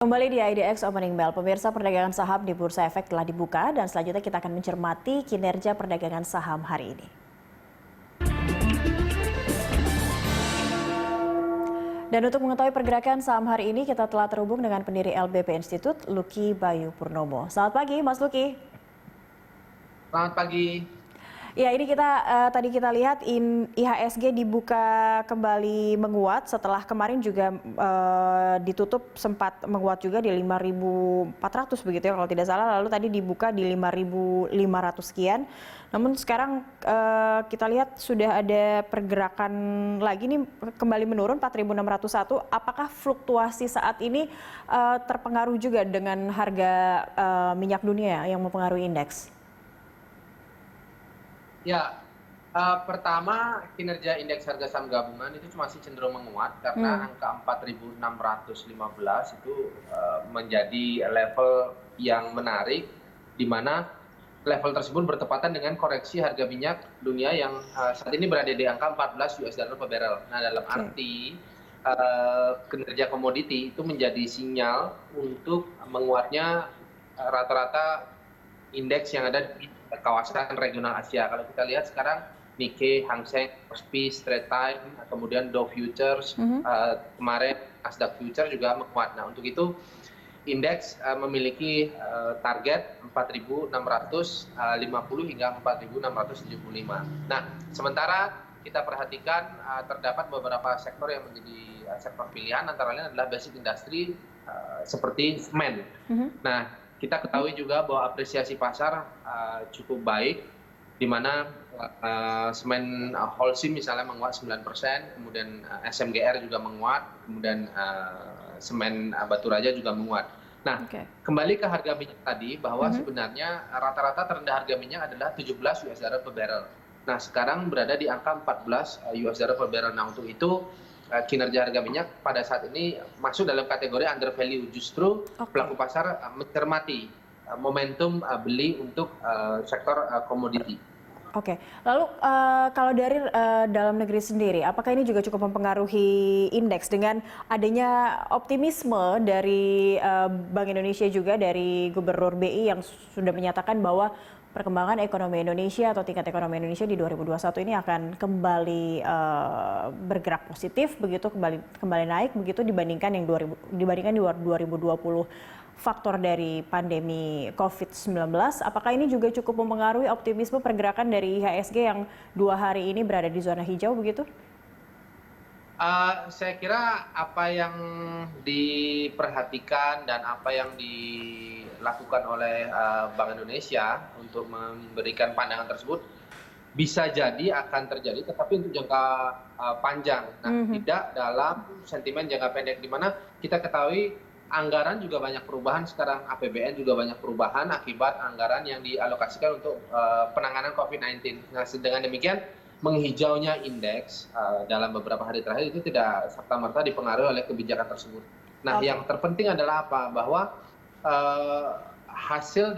Kembali di IDX Opening Bell, pemirsa, perdagangan saham di Bursa Efek telah dibuka dan selanjutnya kita akan mencermati kinerja perdagangan saham hari ini. Dan untuk mengetahui pergerakan saham hari ini, kita telah terhubung dengan pendiri LBP Institute, Lucky Bayu Purnomo. Selamat pagi, Mas Lucky. Selamat pagi. Ya, ini tadi kita lihat IHSG dibuka kembali menguat setelah kemarin juga ditutup sempat menguat juga di 5.400 begitu ya kalau tidak salah, lalu tadi dibuka di 5.500 sekian. Namun sekarang kita lihat sudah ada pergerakan lagi nih kembali menurun 4.601. Apakah fluktuasi saat ini terpengaruh juga dengan harga minyak dunia yang mempengaruhi indeks? Ya, pertama kinerja indeks harga saham gabungan itu masih cenderung menguat karena angka 4.615 itu menjadi level yang menarik, di mana level tersebut bertepatan dengan koreksi harga minyak dunia yang saat ini berada di angka 14 US dollar per barrel. Nah, dalam arti kinerja komoditi itu menjadi sinyal untuk menguatnya rata-rata indeks yang ada di kawasan regional Asia. Kalau kita lihat sekarang Nikkei, Hang Seng, Kospi, Straits Times, kemudian Dow Futures, kemarin Nasdaq Futures juga menguat. Nah, untuk itu indeks memiliki target 4.650 hingga 4.675. Nah, sementara kita perhatikan terdapat beberapa sektor yang menjadi sektor pilihan, antara lain adalah basic industry seperti semen. Nah, kita ketahui juga bahwa apresiasi pasar cukup baik, di mana semen Holcim misalnya menguat 9%, kemudian SMGR juga menguat, kemudian semen Batu Raja juga menguat. Nah, kembali ke harga minyak tadi, bahwa sebenarnya rata-rata terendah harga minyak adalah 17 US dollar per barrel. Nah, sekarang berada di angka 14 US dollar per barrel. Nah, untuk itu kinerja harga minyak pada saat ini masuk dalam kategori under value. Justru pelaku pasar mencermati momentum beli untuk sektor komoditi. Oke, lalu kalau dari dalam negeri sendiri, apakah ini juga cukup mempengaruhi indeks dengan adanya optimisme dari Bank Indonesia, juga dari Gubernur BI yang sudah menyatakan bahwa perkembangan ekonomi Indonesia atau tingkat ekonomi Indonesia di 2021 ini akan kembali bergerak positif begitu, kembali naik begitu dibandingkan di 2020, faktor dari pandemi COVID-19. Apakah ini juga cukup mempengaruhi optimisme pergerakan dari IHSG yang 2 hari ini berada di zona hijau begitu? Saya kira apa yang diperhatikan dan apa yang dilakukan oleh Bank Indonesia untuk memberikan pandangan tersebut bisa jadi akan terjadi, tetapi untuk jangka panjang. Nah, tidak dalam sentimen jangka pendek, di mana kita ketahui anggaran juga banyak perubahan sekarang, APBN juga banyak perubahan akibat anggaran yang dialokasikan untuk penanganan COVID-19. Nah, dengan demikian menghijaunya indeks dalam beberapa hari terakhir itu tidak serta-merta dipengaruhi oleh kebijakan tersebut. Nah, yang terpenting adalah apa? Bahwa hasil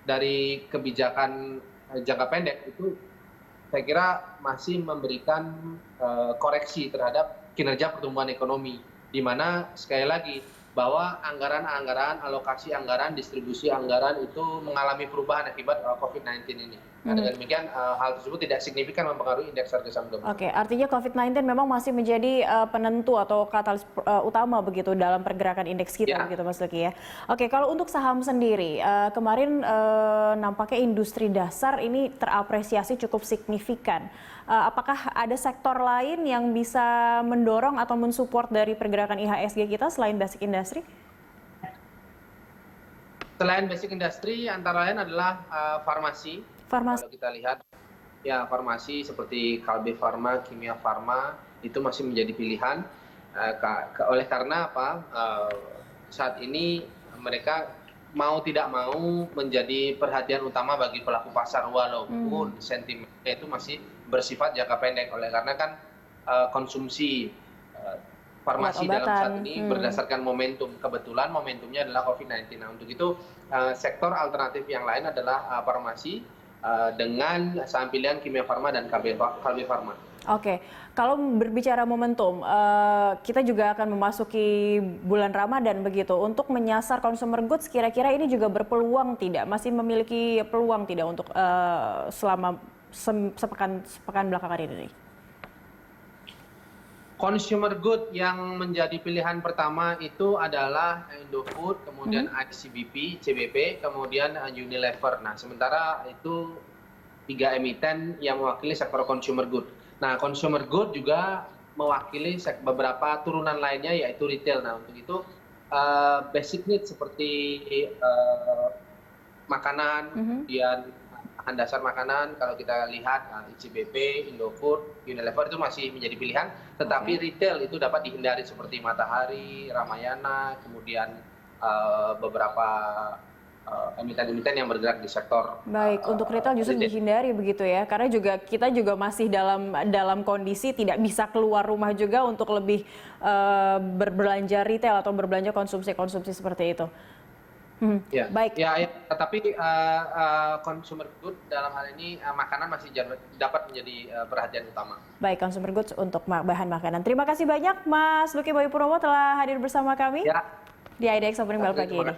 dari kebijakan jangka pendek itu saya kira masih memberikan koreksi terhadap kinerja pertumbuhan ekonomi, di mana sekali lagi bahwa anggaran-anggaran, alokasi anggaran, distribusi anggaran itu mengalami perubahan akibat COVID-19 ini. Nah, dengan demikian hal tersebut tidak signifikan mempengaruhi indeks harga saham gabungan. Oke, artinya COVID-19 memang masih menjadi penentu atau katalis utama begitu dalam pergerakan indeks kita, begitu Mas Lucky ya. Oke, kalau untuk saham sendiri, kemarin nampaknya industri dasar ini terapresiasi cukup signifikan. Apakah ada sektor lain yang bisa mendorong atau mensupport dari pergerakan IHSG kita selain basic industry? Selain basic industry, antara lain adalah farmasi. Kalau kita lihat, ya farmasi seperti Kalbe Farma, Kimia Farma itu masih menjadi pilihan. Oleh karena apa? Saat ini mereka mau tidak mau menjadi perhatian utama bagi pelaku pasar, walaupun sentimennya itu masih bersifat jangka pendek. Oleh karena kan konsumsi farmasi dalam saat ini berdasarkan momentum, kebetulan momentumnya adalah COVID-19. Nah, untuk itu sektor alternatif yang lain adalah farmasi dengan saham pilihan Kimia Farma dan Kalbe Farma. Oke, kalau berbicara momentum, kita juga akan memasuki bulan Ramadan begitu. Untuk menyasar consumer goods, kira-kira ini juga berpeluang tidak? Masih memiliki peluang tidak untuk selama sepekan belakangan ini? Consumer good yang menjadi pilihan pertama itu adalah Indofood, kemudian ICBP, CBP, kemudian Unilever. Nah, sementara itu 3 emiten yang mewakili sektor consumer good. Nah, consumer good juga mewakili beberapa turunan lainnya yaitu retail. Nah, untuk itu basic needs seperti makanan, kemudian bahan dasar makanan, kalau kita lihat ICBP, Indofood, Unilever itu masih menjadi pilihan, tetapi retail itu dapat dihindari seperti Matahari, Ramayana, kemudian beberapa emiten-emiten yang bergerak di sektor. Baik, untuk retail justru dihindari begitu ya, karena kita juga masih dalam kondisi tidak bisa keluar rumah juga untuk lebih berbelanja retail atau berbelanja konsumsi seperti itu. Ya, baik. ya, tetapi consumer good dalam hal ini makanan masih dapat menjadi perhatian utama. Baik, consumer goods untuk bahan makanan. Terima kasih banyak Mas Luki Bayu Purnomo telah hadir bersama kami di IDX Opening Bell pagi ini.